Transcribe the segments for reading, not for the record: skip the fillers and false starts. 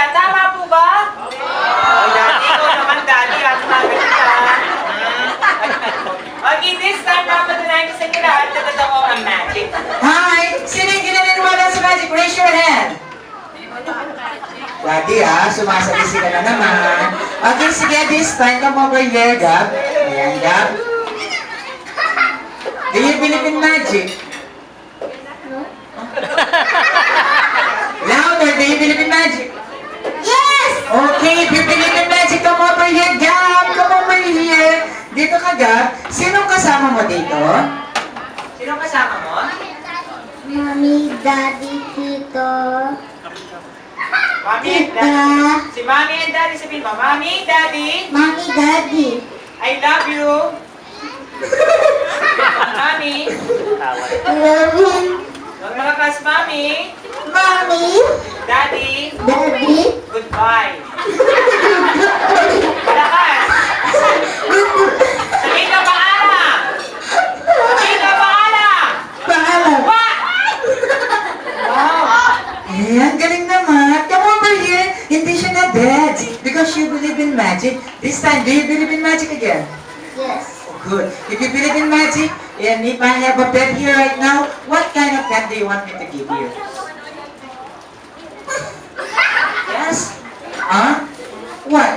yan. Tama po ba? Oh, Daddy, ikaw naman, Daddy. Ang sabi ka. Okay, this time, papatunayan ko sa inyo lahat na totoo ang magic. Hi! Sino yung ginaniniwala sa magic? Raise your hand! Daddy sumasagisi ka na naman. Okay, sige, this time, come over here, Gab. Ayan, Gab. Do you believe in magic? Louder, do you believe in magic? Yes! Okay, if you believe in magic, come over here, Gab! Come over here! Dito ka, Gab. Sinong kasama mo dito? Sinong kasama mo? Mommy, Daddy, Tito, Mommy and Tita, Daddy. Si Mommy and Daddy, sabihin mo, Mommy, Daddy, Mommy, Daddy, I love you. Mommy, love you, huwag malakas, Mommy. Mommy, Daddy, Daddy, goodbye. Malakas. Sabihin ka paalam. Sabihin ka paalam. Paalam! What? Wow. Ayan, galing naman. Come over here. Hindi siya na dead. Because you believe in magic. This time, do you believe in magic again? yes, Oh, good. If you believe in magic, and if I have a pet here right now, what kind of pet do you want me to give you? Yes? Huh? What?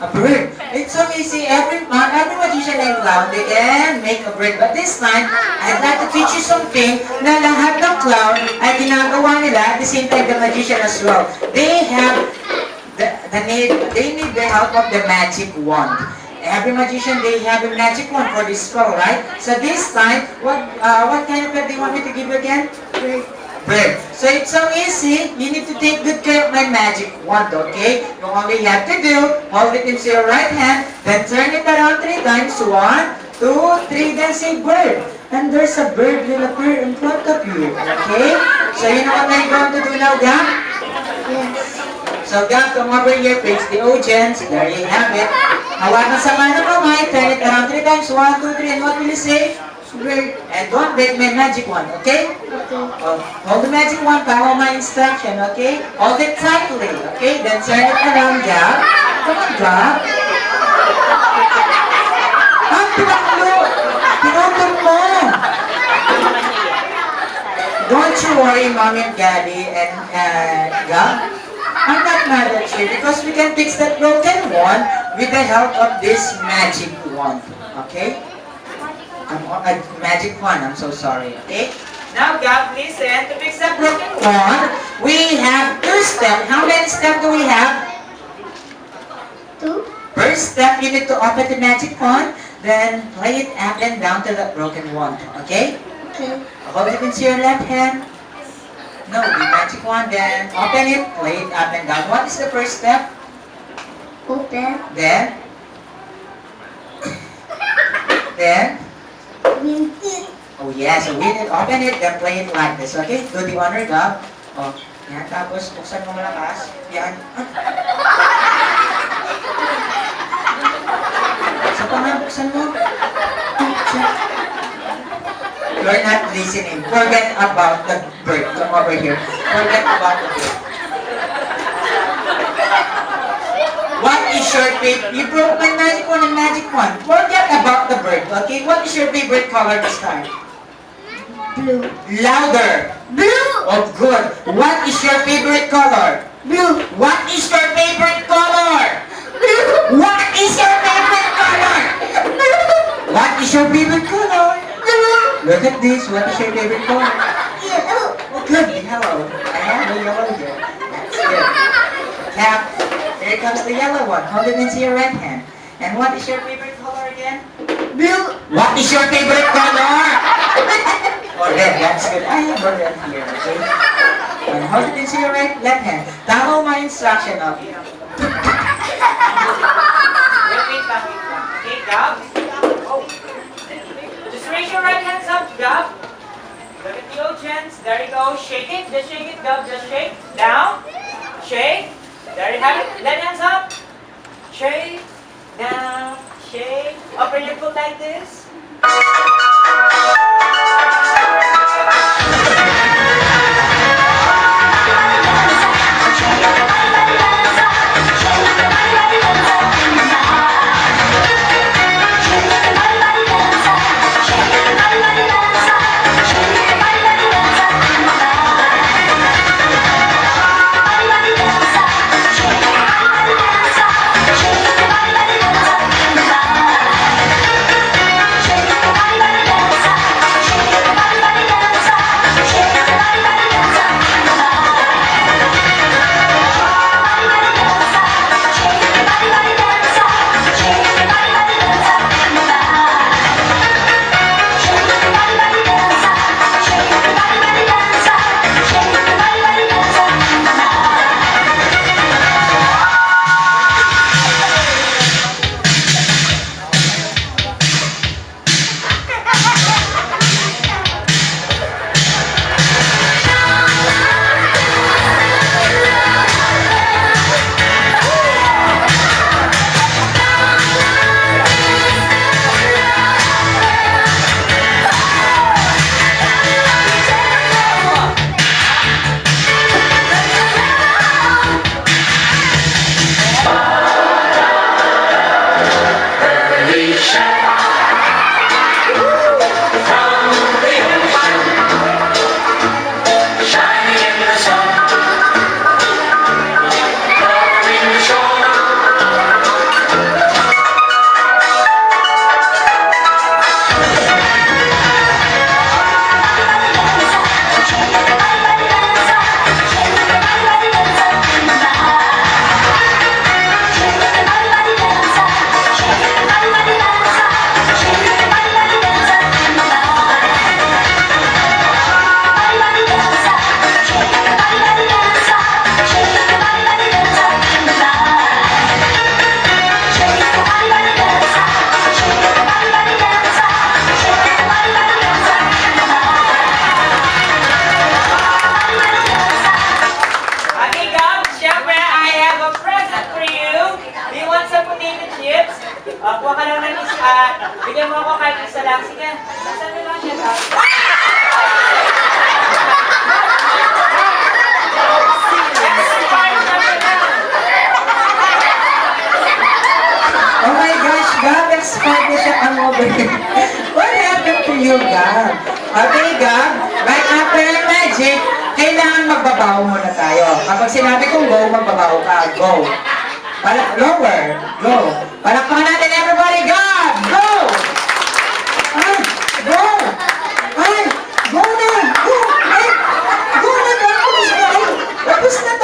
A bird. It's so easy. Every magician and clown, they can make a bird. But this time, I'd like to teach you something na lahat ng clown ay ginagawa nila at the same time the magician as well. They have they need the help of the magic wand. Every magician, they have a magic wand for this spell, right? So this time, what kind of pet do you want me to give you again? Bird. So it's so easy. You need to take good care of my magic wand, okay? You only have to do, hold it into your right hand, then turn it around 3 times. 1, 2, 3, then say bird. And there's a bird will appear in front of you, okay? So you know what I'm going to do now, Gab? yes, So Gab, come over here, face the audience. There you have it. Hawakan sa mga kamay, turn it around 3 times. 1, 2, 3, and what will you say? Bird. And don't break my magic wand, okay? okay, Hold the magic wand, follow my instruction, okay? Hold it tightly, okay? Then turn it around, Gab. Come on, Gab. Pinutol mo! Don't you worry, Mommy and Daddy and Gab. I'm not mad at you because we can fix that broken one with the help of this magic wand, okay? Magic wand, I'm so sorry, okay? Now, Gab, listen. To fix that broken wand, we have 2 steps. How many steps do we have? 2, First step, you need to open the magic wand, then play it up and down to the broken wand, okay? okay, Hold it into your left hand. No, the magic wand, then open it, play it up and down. What is the first step? open, Then? Then? win it, Oh yes, so we need open it, then play it like this, okay? Do the honor, Gab. Oh, yan, tapos buksan mo malakas. Yan. Sa pa nga, buksan mo. You're not listening. Forget about the bird. Come over here. Forget about the bird. What is your favorite? You broke my magic wand and magic wand. Forget about the bird, okay? What is your favorite color this time? blue, Louder. blue, Oh, good. What is your favorite color? blue, What is your favorite color? blue, What is your favorite color? What is your favorite color? blue, Look at this. What is your favorite color? yellow, Oh, good. Yellow. I have the yellow here. That's good. Cap. Here comes the yellow one. Hold it into your right hand. And what is your favorite color again? blue, What is your favorite color? Oh, red. That's good. I have a red here. Okay. And hold it into your left hand. Follow my instruction. Okay. Wait lang. Okay, Gab? Oh. Just raise your right hands up, Gab. Look at the audience. There you go. Shake it. Just shake it, Gab. Just shake. Down. Shake. There you have it. Let hands up. Shake. Down. Shake. Upper your foot like this. lang. Sige, nasan mo lang siya, Gab? Expert na siya. Oh my gosh, Gab, expert na siya ang mobile. What happened to you, Gab? Okay, Gab, right after yung magic, kailangan magbabaw muna tayo. Kapag sinabi kong go, magbabaw ka. Go. Lower. Go. Palakpakan natin everybody. Gab, go! Ay, go! Ay, go na! Go! Ay, go na, Gab! Tapos na